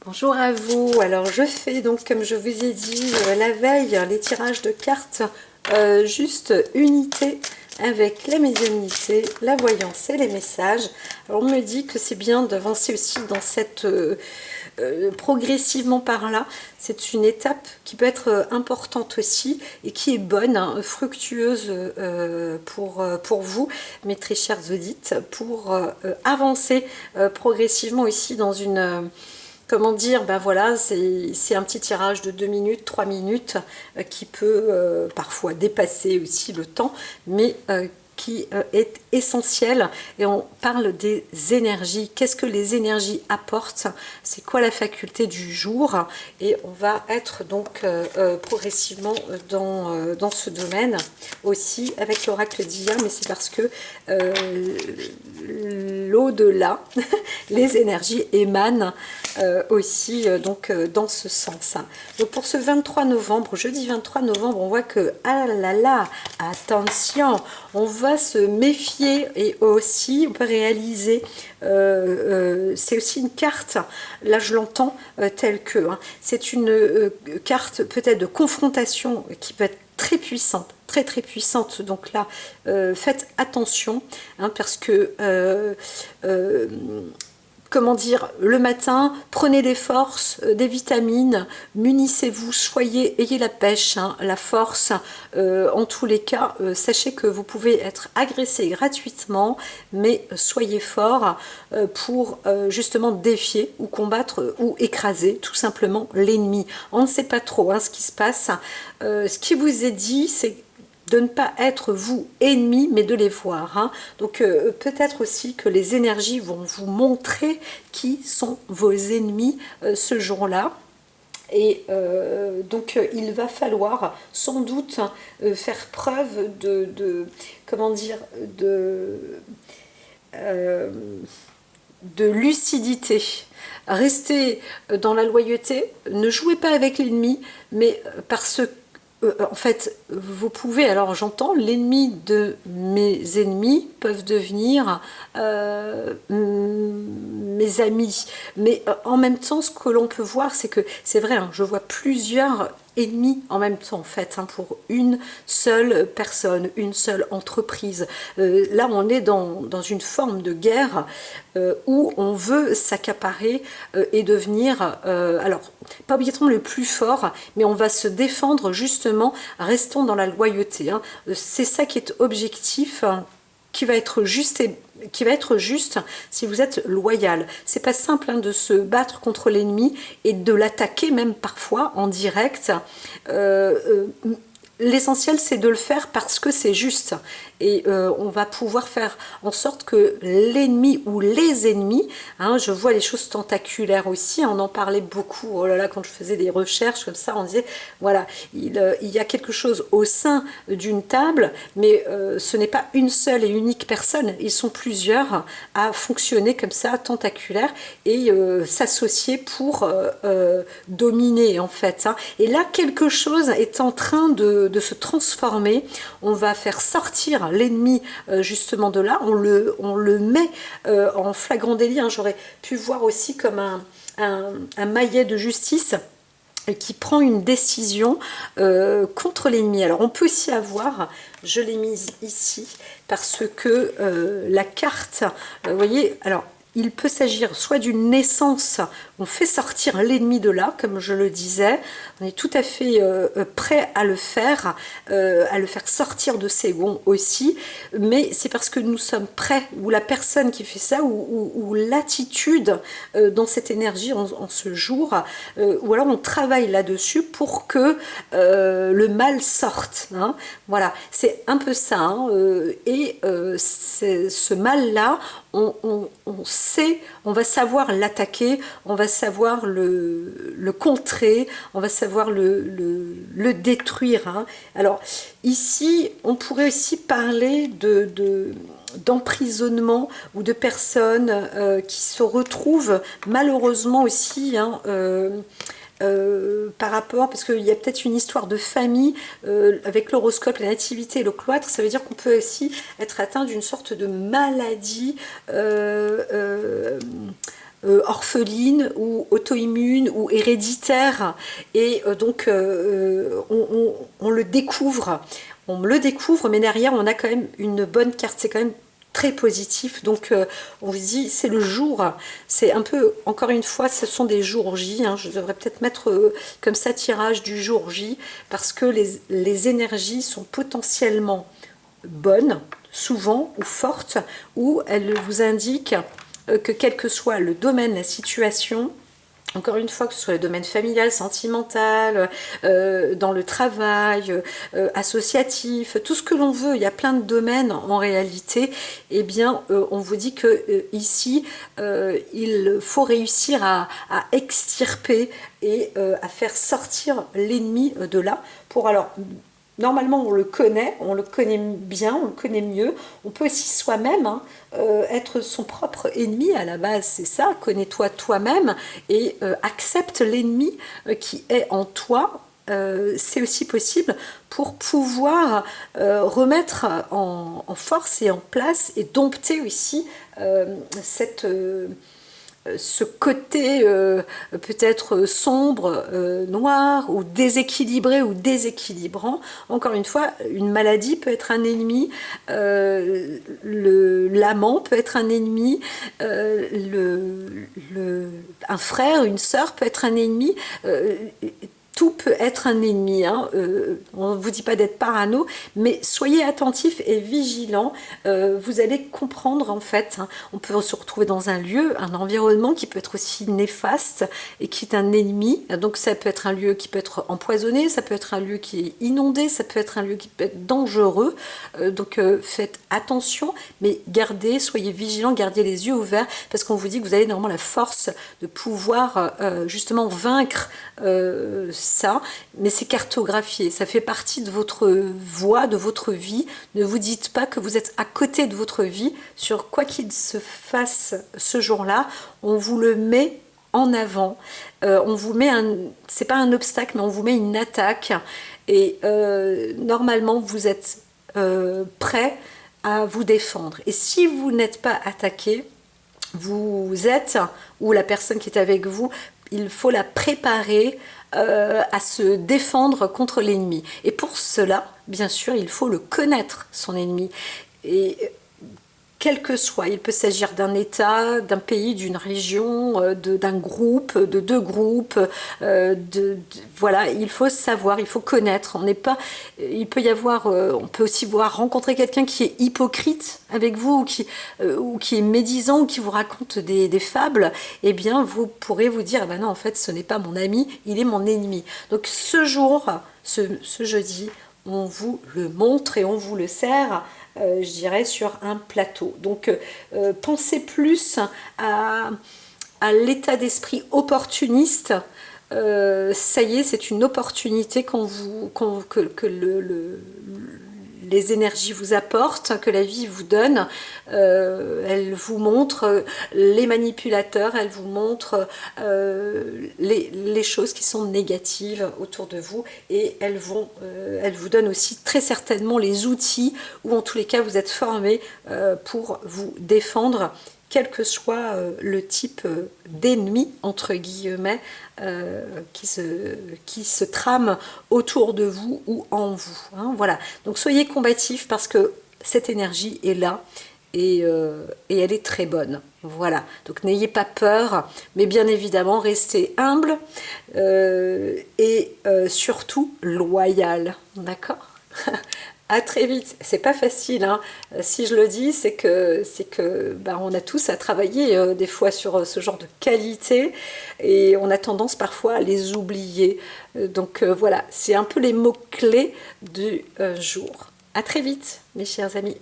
Bonjour à vous. Alors je fais donc comme je vous ai dit la veille les tirages de cartes juste unité avec la médiumnité, la voyance et les messages. Alors on me dit que c'est bien d'avancer aussi dans cette progressivement par là. C'est une étape qui peut être importante aussi et qui est bonne, hein, fructueuse pour vous, mes très chers audites, pour avancer progressivement aussi dans une comment dire, ben voilà, c'est un petit tirage de 2 minutes, 3 minutes qui peut parfois dépasser aussi le temps, mais qui est essentiel. Et on parle des énergies. Qu'est-ce que les énergies apportent? C'est quoi la faculté du jour? Et on va être donc progressivement dans ce domaine aussi avec l'oracle d'hier, mais c'est parce que l'au-delà, les énergies émanent aussi donc dans ce sens. Donc pour ce 23 novembre, jeudi 23 novembre, on voit que, ah là là, attention, on va se méfier et aussi on peut réaliser, c'est aussi une carte, là je l'entends telle que, hein, c'est une carte peut-être de confrontation qui peut être très puissante, très très puissante. Donc là, faites attention, hein, parce que comment dire, le matin, prenez des forces, des vitamines, munissez-vous, ayez la pêche, hein, la force. En tous les cas, sachez que vous pouvez être agressé gratuitement, mais soyez fort pour justement défier ou combattre ou écraser tout simplement l'ennemi. On ne sait pas trop, hein, ce qui se passe. Ce qui vous est dit, c'est de ne pas être vous ennemis, mais de les voir, hein. Donc peut-être aussi que les énergies vont vous montrer qui sont vos ennemis ce jour-là. Et donc il va falloir sans doute faire preuve comment dire, euh, de lucidité. Restez dans la loyauté, ne jouez pas avec l'ennemi, mais parce que en fait, vous pouvez, alors j'entends, l'ennemi de mes ennemis peuvent devenir mes amis. Mais en même temps, ce que l'on peut voir, c'est que, c'est vrai, hein, je vois plusieurs ennemis en même temps, en fait, hein, pour une seule personne, une seule entreprise. Là, on est dans une forme de guerre où on veut s'accaparer et devenir, alors, pas obligatoirement le plus fort, mais on va se défendre justement, restons dans la loyauté, hein. C'est ça qui est objectif, hein, qui va être juste si vous êtes loyal. C'est pas simple, hein, de se battre contre l'ennemi et de l'attaquer même parfois en direct. L'essentiel, c'est de le faire parce que c'est juste. Et on va pouvoir faire en sorte que l'ennemi ou les ennemis, hein, je vois les choses tentaculaires aussi, on en parlait beaucoup, oh là là, quand je faisais des recherches comme ça, on disait, voilà, il y a quelque chose au sein d'une table, mais ce n'est pas une seule et unique personne, ils sont plusieurs à fonctionner comme ça, tentaculaires, et s'associer pour dominer, en fait, hein. Et là, quelque chose est en train de se transformer, on va faire sortir l'ennemi justement de là, on le met en flagrant délit, hein. J'aurais pu voir aussi comme un maillet de justice qui prend une décision contre l'ennemi. Alors on peut aussi avoir, je l'ai mise ici, parce que la carte, vous voyez, alors il peut s'agir soit d'une naissance, on fait sortir l'ennemi de là, comme je le disais, on est tout à fait prêt à le faire sortir de ses gonds aussi, mais c'est parce que nous sommes prêts, ou la personne qui fait ça, ou l'attitude dans cette énergie en ce jour, ou alors on travaille là-dessus pour que le mal sorte, hein. Voilà, c'est un peu ça, hein, et ce mal-là, on sait, on va savoir l'attaquer, on va savoir le contrer, on va savoir le détruire, hein. Alors ici, on pourrait aussi parler d'emprisonnement ou de personnes qui se retrouvent malheureusement aussi, hein, par rapport, parce qu'il y a peut-être une histoire de famille avec l'horoscope, la nativité et le cloître, ça veut dire qu'on peut aussi être atteint d'une sorte de maladie orpheline ou auto-immune ou héréditaire. Et donc on le découvre. On le découvre, mais derrière on a quand même une bonne carte. C'est quand même très positif. Donc on vous dit c'est le jour, c'est un peu, encore une fois, ce sont des jours J, hein. Je devrais peut-être mettre comme ça tirage du jour J, parce que les énergies sont potentiellement bonnes, souvent, ou fortes, ou elles vous indiquent que quel que soit le domaine, la situation, encore une fois, que ce soit le domaine familial, sentimental, dans le travail, associatif, tout ce que l'on veut, il y a plein de domaines en réalité, eh bien, on vous dit que ici, il faut réussir à extirper et à faire sortir l'ennemi de là, pour alors... Normalement, on le connaît bien, on le connaît mieux. On peut aussi soi-même être son propre ennemi à la base, c'est ça. Connais-toi toi-même et accepte l'ennemi qui est en toi. C'est aussi possible pour pouvoir remettre en force et en place et dompter aussi ce côté peut-être sombre, noir ou déséquilibré ou déséquilibrant. Encore une fois, une maladie peut être un ennemi, l'amant peut être un ennemi, un frère, une sœur peut être un ennemi. Tout peut être un ennemi, hein. On ne vous dit pas d'être parano, mais soyez attentifs et vigilants. Vous allez comprendre en fait, hein. On peut se retrouver dans un lieu, un environnement qui peut être aussi néfaste et qui est un ennemi. Donc ça peut être un lieu qui peut être empoisonné, ça peut être un lieu qui est inondé, ça peut être un lieu qui peut être dangereux. Donc faites attention, mais soyez vigilants, gardez les yeux ouverts, parce qu'on vous dit que vous avez normalement la force de pouvoir justement vaincre ça, mais c'est cartographié, ça fait partie de votre voie, de votre vie. Ne vous dites pas que vous êtes à côté de votre vie. Sur quoi qu'il se fasse ce jour-là, on vous le met en avant. On vous met c'est pas un obstacle, mais on vous met une attaque. Et normalement, vous êtes prêt à vous défendre. Et si vous n'êtes pas attaqué, vous êtes, ou la personne qui est avec vous, il faut la préparer à se défendre contre l'ennemi. Et pour cela, bien sûr, il faut le connaître, son ennemi. Et quel que soit, il peut s'agir d'un État, d'un pays, d'une région, d'un groupe, de deux groupes, voilà, il faut savoir, il faut connaître. Il peut y avoir, on peut aussi rencontrer quelqu'un qui est hypocrite avec vous, ou qui est médisant, ou qui vous raconte des fables. Eh bien, vous pourrez vous dire, ben non, en fait, ce n'est pas mon ami, il est mon ennemi. Donc ce jour, ce jeudi, on vous le montre et on vous le sert, je dirais, sur un plateau. Donc pensez plus à l'état d'esprit opportuniste. Ça y est, c'est une opportunité que les énergies vous apportent, que la vie vous donne. Elle vous montre les manipulateurs, elle vous montre les choses qui sont négatives autour de vous, et elle vous donne aussi très certainement les outils, ou en tous les cas vous êtes formés pour vous défendre, quel que soit le type d'ennemi, entre guillemets, qui se trame autour de vous ou en vous, hein, voilà. Donc soyez combatifs, parce que cette énergie est là, et elle est très bonne. Voilà, donc n'ayez pas peur, mais bien évidemment restez humble et surtout loyal, d'accord? À très vite. C'est pas facile, hein. Si je le dis, c'est que on a tous à travailler des fois sur ce genre de qualité, et on a tendance parfois à les oublier. Donc voilà, c'est un peu les mots-clés du jour. À très vite, mes chers amis.